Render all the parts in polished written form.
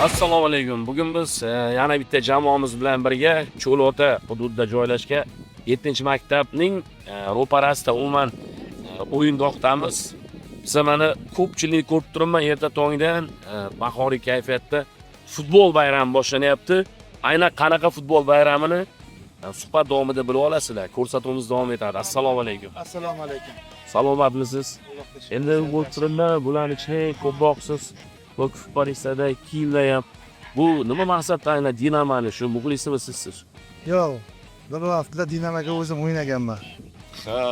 Assalomu alaykum. Bugun biz yana bitta jamoamiz bilan birga Cho'lota hududida joylashgan 7-maktabning ro'parasida umuman o'yingohdamiz. Biz mana ko'pchilik ko'rib turibman, erta tongdan bahoriy kayfiyatda futbol bayrami boshlanyapti. Aynan qanaqa futbol bayramini suhbat davomida bilib olasizlar. Ko'rsatuvimiz davom etadi. Assalomu alaykum. Assalomu alaykum. Salomatmisiz? Endi bu turlar bularni iching ko'proqsiz. Bu futbolistlarda kiyimlar ham. Bu nima maqsadda aynan Dinamoni shu muxlisimi sizsiz? Yo'q. Bir vaqtda Dinamoga o'zim o'ynaganman. Ha.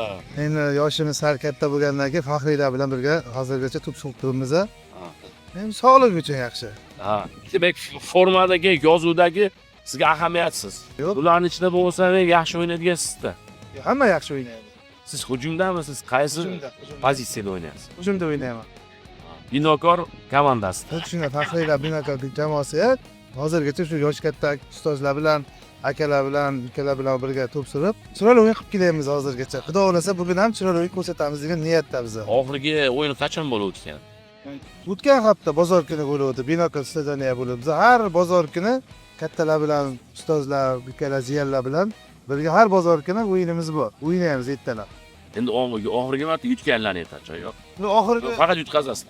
Endi yoshimiz sal katta bo'lgandan keyin faxriylar bilan birga hozirgacha to'p suribmiz. Endi sog'lik uchun yaxshi. Ha. Demak, formadagi, yozuvdagi sizga ahamiyatsiz. Yo'q. Ularning ichida bo'lsa, yaxshi o'ynaydigan sizda. Hamma yaxshi o'ynaydi. Siz hujumdamisiz? Qaysi Hujumda. pozitsiyada o'ynaysiz? Hujumda o'ynayman. Binokor komandasida. Shunga faxriylar Binokor jamoasi hozirgacha shu yosh katta ustozlar bilan, akalar bilan, ukalar bilan birga to'p surib, chiroyli o'yin qilib kelyapmiz hozirgacha. Xudo xolasa bugun ham chiroyli o'yin ko'rsatamiz degan niyatda biz. Oxirgi o'yin qachon bo'lib o'tgan? O'tgan hafta bozor kuni bo'lib o'tdi. Binokor stadionida bo'lib. Biz har bozor kuni kattalar bilan, ustozlar, ukalar, jiyanlar bilan birga har bozor kuni o'yinimiz bor. O'ynaymiz ertalab. Endi oxirgi marta yutganlarni aytachan, yo'q. Oxirgi Faqat yutqazasiz.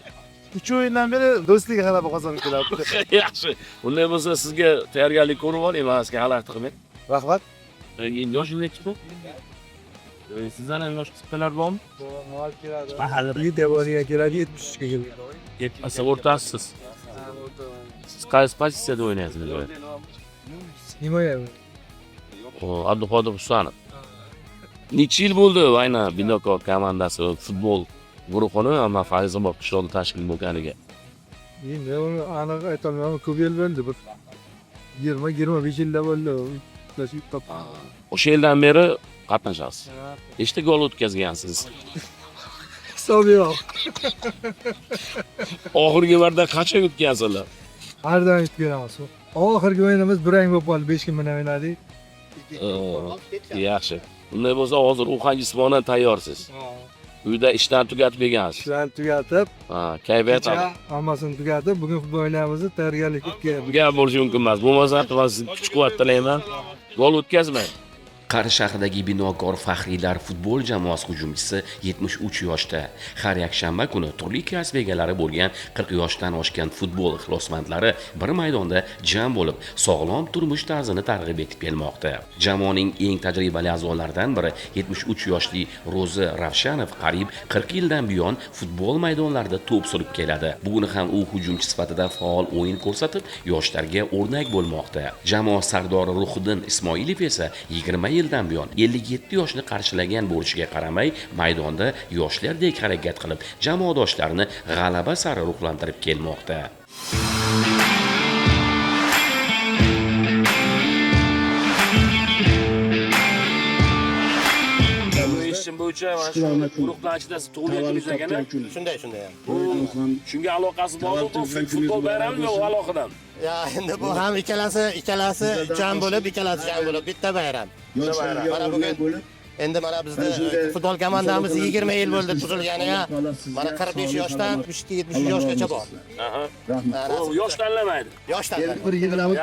3 o'yindan beri do'stlik g'alaba qozonib keladi. Yaxshi. Bunday bo'lsa sizga tayyorgarlik ko'rib oling, sizga xalaqit qilmang. Rahmat. Endi yoshingiz nechta? Sizdan ham yosh qizlar bormi? Devoriga keladi 73 ga keladi. Asa o'rtasisiz. Siz qaysi pozitsiyada o'ynaysiz? Himoya. Abduqodir Husanov. Necha yil bo'ldi aynan Binokor komandasi futbol guruhini amma Fayzobod qishlog'ida tashkil bo'lganiga? Endi uni aniq aytolmayman, ko'p yil bo'ldi. Bir 20-25 yilda bo'ldi. O'sha yildan beri qatnashasiz. Nechta gol o'tkazgansiz? Hisobi yo'q. Oxirgi marta qancha o'tkazdilar? Har doim yutganamiz. Oxirgi o'yinimiz durang bo'lib qoldi, 5 kun bilan o'ynadik. Yaxshi. Bunday bo'lsa hozir ruhan jismonan tayyorsiz. Uyda ishdan tugatib kelgansiz. Ishlarni tugatib, Kayfiyat hammasini tugatib, bugun futbol o'ynaymiz, tayyorgarlik qilib gap bo'lishi mumkin emas. Bo'lmasa sizga kuch-quvvat tilayman. Gol o'tkazmang. Qari shahridagi Binokor faxriylar futbol jamoasi hujumchisi 73 yoshda. Har yakshanba kuni turli kasb egalari bo'lgan 40 yoshdan oshgan futbol ixlosmandlari bir maydonda jam bo'lib, sog'lom turmush tarzini targ'ib etib kelmoqda. Jamoaning eng tajribali a'zolaridan biri 73 yoshli Ro'zi Ravshanov qariyb 40 yildan buyon futbol maydonlarida to'p surib keladi. Bugun ham u hujumchi sifatida faol o'yin ko'rsatib, yoshlarga o'rnak bo'lmoqda. Jamoa sardori Ruhiddin Ismoilov esa 20 yildan buyon 57 yoshni qarshilagan bo'lishiga qaramay, maydonda yoshlardek harakat qilib, jamoadoshlarini g'alaba sari ruhlantirib kelmoqda. Bo'yicha mana shu guruhlar ichida tug'ilganingiz ekan. Shunday. Shunga aloqasi bormi? Futbol bayrami yo'q aloqadan. Ya endi bu ham ikkalasi jam bo'lib, bitta bayram. Mana bugun endi mana bizda futbol komandamiz 20 yil bo'ldi tuzilganiga. Mana 45 yoshdan 72-70 yoshgacha bor. Yosh tanlamaydi. Yosh tanlamaydi. bir yig'ilamiz.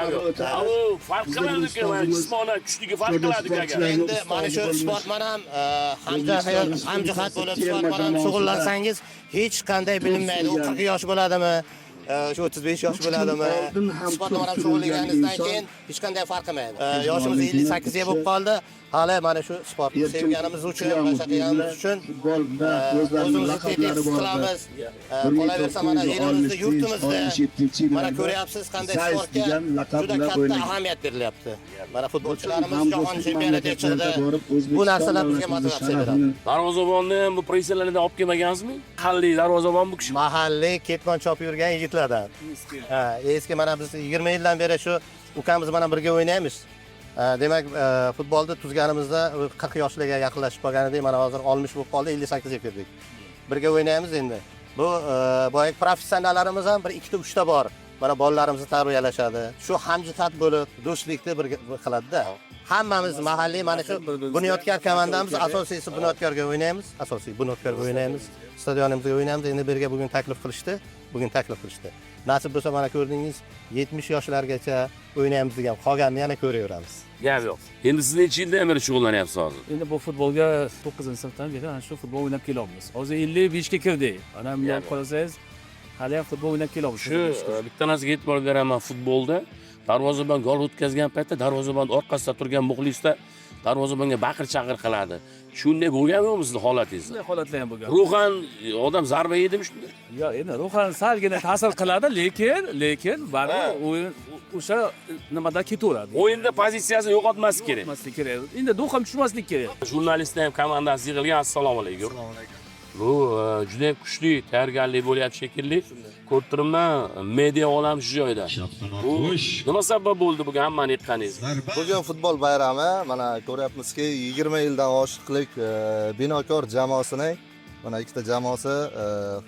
Farq qiladi-ku, jismonan kuchligi farq qiladi-ku. Endi mana shu sportman ham hamjihat bo'lib sportman ham shug'ullansangiz hech qanday bilinmaydi. U 40 yosh bo'ladimi? Shu 35 yosh bo'ladimi? Sportda mana shug'ullanganingizdan keyin hech qanday farq qilmaydi. Yoshimiz 58 ga bo'lib qoldi. Hali mana shu sportni sevganimiz uchun, mashaqaganimiz uchun o'zimizni tetis qilamiz. Qolaversa mana elimizda, yurtimizda mana ko'ryapsiz qanday sportga juda katta ahamiyat berilyapti. Mana futbolchilarimiz jahon chempionatiga chiqdi. Bu narsalar bizga motivatsiya beradi. Darvozabonni ham bu presellardan olib kelmagansizmi? Mahalliy darvozabon bu kishi. Mahalliy ketmon chopib yurgan yigitlardan. Eski mana biz 20 yildan beri shu ukamiz bilan birga o'ynaymiz. Demak, futbolda tuzganimizda 40 yoshlarga yaqinlashib qolganidek, mana hozir 60 bo'lib qoldi, 58 ga kirdik. Birga o'ynaymiz endi. Bu boyagi professionallarimiz ham 1-2 ta bor. Mana bolalarimizni tarbiyalashadi. Shu hamjihat bo'lib, do'stlikni bir qiladi-da. Hammamiz mahalliy mana shu Bunyodkor komandamiz asosiysi Bunyodkorga o'ynaymiz. Stadionimizga o'ynaymiz. Endi birga bugun taklif qilishdi. nasib bo'lsa mana ko'rdingiz 70 yoshlargacha o'ynaymiz degan qolganini yana ko'raveramiz. Gap yo'q. Endi siz necha yildan beri shug'ullanyapsiz hozir? Endi bu futbolga 9-sinfdan beri ana shu futbol o'ynab kelyapmiz. Hozir 55 ga kirdik. Ana bunga qarasangiz, hali ham futbol o'ynab kelyapmiz. Shu bitta narsaga e'tibor beraman futbolda. Darvozabon gol o'tkazgan paytda darvozabon orqasida turgan muxlislar darvozabonga baqir-chaqir qiladi. Shunday bo'lganmi sizni holatingiz? Shunday holatlar ham bo'lgan. Ruhan odam zarba yedimi shunda? Yo'q, endi ruhan salgina ta'sir qiladi, lekin baribir o'yin o'sha nimada ketaveradi. O'yinda pozitsiyasini yo'qotmaslik kerak. Yo'qotmaslik kerak. Endi ruhan tushmaslik kerak. Jurnalistlar ham komandasi yig'ilgan. Assalomu alaykum. Bu juda ham kuchli tayyorgarlik bo'lyapti shekilli. Ko'rib turibman, media olam shu joyda. Bu nima sabab bo'ldi bugun hammani yiqqaningiz? Bugun futbol bayrami, mana ko'ryapmizki 20 yildan oshiqlik Binokor jamoasining mana ikkita jamoasi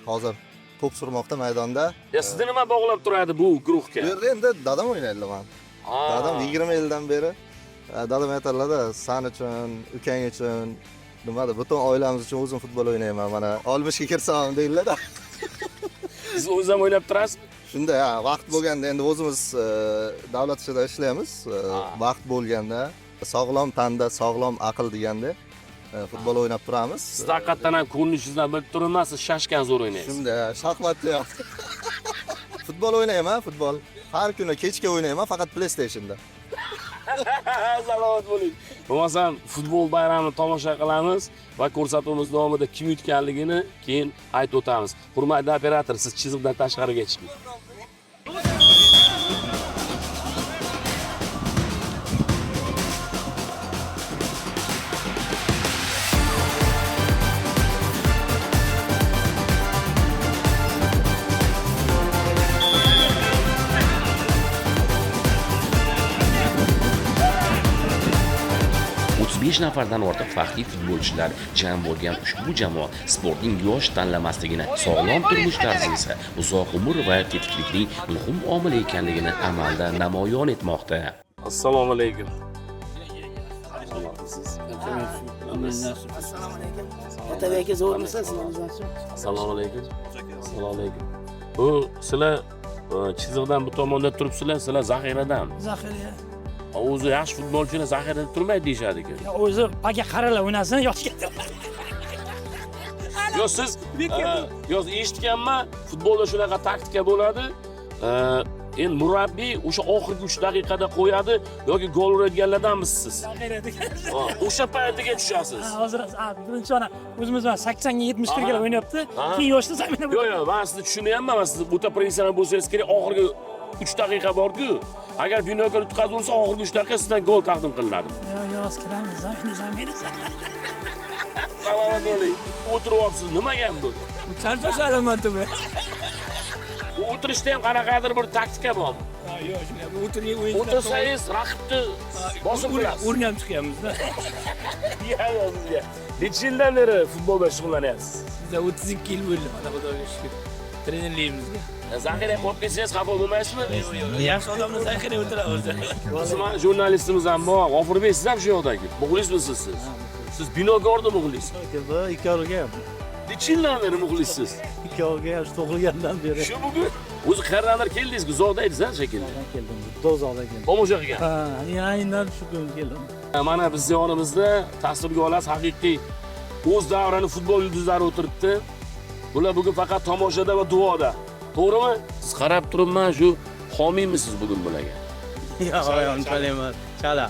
hozir to'p surmoqda maydonda. Sizni nima bog'lab turadi bu guruhga? Bu yerda endi dadam o'ynaydi man. Dadam 20 yildan beri dadam aytadilar, "Sen uchun, ukang uchun, nimada butun oilamiz uchun o'zim futbol o'ynayman. Mana 60 ga kirsam" deydilar-da. Siz o'zingiz ham o'ynab turasiz? Shunda vaqt bo'lganda endi o'zimiz davlat ishida ishlaymiz. Vaqt bo'lganda sog'lom tanda, sog'lom aql deganda futbol o'ynab turamiz. Siz haqiqatan ham ko'rinishingizdan bilib turibman, siz shashkan zo'r o'ynaysiz. Shunda shaxmatda ham. Futbol o'ynayman, futbol. Har kuni kechga o'ynayman, faqat PlayStationda. Salomat bo'ling. Bo'lmasam futbol bayramini tomosha qilamiz va ko'rsatuvimiz davomida kim yutganligini keyin aytib o'tamiz. Hurmatli operator, siz chiziqdan tashqariga chiqing. nafardan ortiq faxriy futbolchilar jam bo'lgan ushbu jamoa sportning yosh tanlamasligini, sog'lom turmush tarzi esa uzoq umr va tetiklikning muhim omili ekanligini amalda namoyon etmoqda. Assalomu alaykum. Otabek aka zo'rmisiz? Assalomu alaykum. Assalomu alaykum. Bu sizlar chiziqdan bu tomonda turibsizlar, sizlar zaxiradan. Zaxira. O'zi yaxshi futbolchilar zaxirada turmaydi deyshadi-ku. O'zi aka qaralar o'ynasin yoshga. Yo siz yo eshitganman, futbolda shunaqa taktika bo'ladi. Endi murabbiy o'sha oxirgi 3 daqiqada qo'yadi yoki gol uradiganlardanmisiz siz? O'sha paytiga tushasiz. Hozir birinchi ona o'zimiz 80 ga 71 ga o'ynayapti. Keyin yoshda zamina. Yo'q, men sizni tushunyapman, men siz o'ta professional bo'lsangiz kerak, oxirgi 3 daqiqa bor-ku. Agar Binokor yutqazib olsa, oxirgi 3 daqiqa sizdan gol taqdim qilinadi. Yo'q, kiramiz, zamina. Salomat bo'ling. O'tiryapsiz, nima gap bu? Charchashaman tumi. O'tirishda ham qanaqadir bir taktika bor. Yo'q, shunday o'tirib o'yin. O'tirsangiz raqibni bosib qo'yasiz. O'rganib chiqyapmiz-da. Sizga. Necha yildan beri futbolda shug'ullanyapsiz? Bizda 32 yil bo'ldi, mana Xudoga shukr. Trenerligimizga. Zaxira qo'yib kelsangiz xafa bo'lmaysizmi? Yo'q, yaxshi odamlar zaxira o'tiramiz. O'zimiz jurnalistimiz ham bor. G'ofirbek, siz ham shu yoqdagi. Muxlismisiz siz? Siz Binokorda muxlis. Ikkovga ham. Necha yildan beri muxlissiz? Ikkovga ham tug'ilgandan beri. Shu bugun o'zi qayerdandir keldingiz-ku, uzoqdaysiz-a shekilli. Keldim. Do'zaxga keldim. Tomosha qilgan. Ha, aynan shu kun keldim. Mana biz yonimizda tasvirga olasiz haqiqiy o'z davrini futbol yulduzlari o'tiribdi. Bular bugun faqat tomoshada va duoda. To'g'rimi? Siz qarab turibman, shu homiymisiz bugun bularga? Yo'q, unchalik emas. Chala.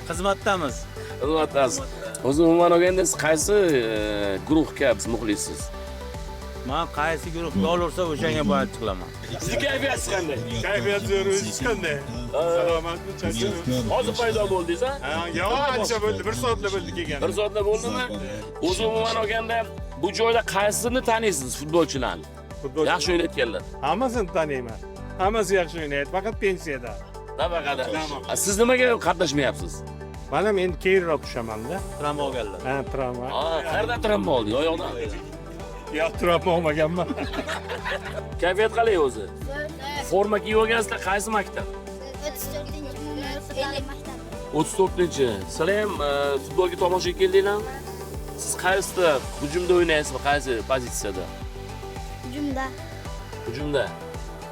Xizmatdamiz. Xizmatdasiz. O'zi umuman olganda siz qaysi guruhga biz muxlissiz? Men qaysi guruhga olursa o'shanga borib chiqaman. Sizni kayfiyatingiz qanday? Kayfiyat zo'r, o'zingiz qanday? Salomatmi, charchamadingiz? Hozir paydo bo'ldingiz-a? Yo'q, ancha bo'ldi, 1 soatlar bo'ldi kelgan. 1 soatda bo'ldimi? O'zi umuman olganda bu joyda qaysini taniysiz futbolchilarni? Yaxshi o'ynayotganlar. Hammasini taniyman. Hammasi yaxshi o'ynaydi, faqat pensiyada. Nafaqada. Siz nimaga qatnashmayapsiz? Mana men keyinroq tushaman-da. Tramva olganlar. Ha, tramvay. Qayerdan tramvay oldi? Yo'qdan. Yo'q, tramvay olmaganman. Kayfiyat qalay o'zi? Forma kiyib olgansizlar, qaysi maktab? 34-chi. Sizlar ham futbolga tomoshaga keldinglarmi? Siz qaysida hujumda o'ynaysizmi, qaysi pozitsiyada? Hujumda. Hujumda.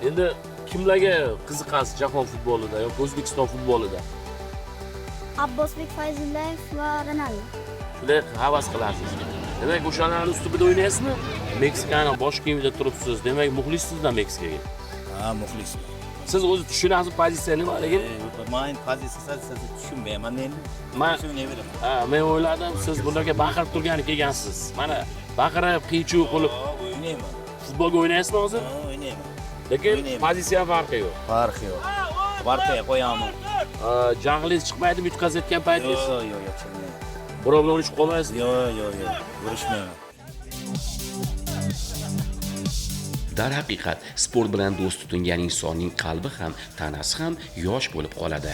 Endi kimlarga qiziqasiz jahon futbolida yoki O'zbekiston futbolida? Abbosbek Fayzullayev va Ronaldo. Shunday havas qilasiz. Demak, o'shalarning ustida o'ynaysizmi? Meksikani bosh kiyimida turibsiz. Demak, muxlissizda Meksikaga. Ha, muxlis. Siz o'zi tushunasiz pozitsiya nima lekin? Men pozitsiyasizni tushunmayman endi. Men Tushunaveraman. men o'yladim, siz bularga baqirib turgani kelgansiz. Mana baqirib, qiy-chuv qilib O'ynayman. futbolga o'ynaysizmi hozir? O'ynayman. Lekin O'ynayman. pozitsiya farqi yo'q. Farqi yo'q. Barqaga qo'yaman. Janglingiz chiqmaydimi yutqazayotgan paytingiz? Yo'q, chiqmaydi. Birov bilan urishib qolmaysiz? Yo'q. Urushmayman. Darhaqiqat, sport bilan do'st tutingan insonning qalbi ham, tanasi ham yosh bo'lib qoladi.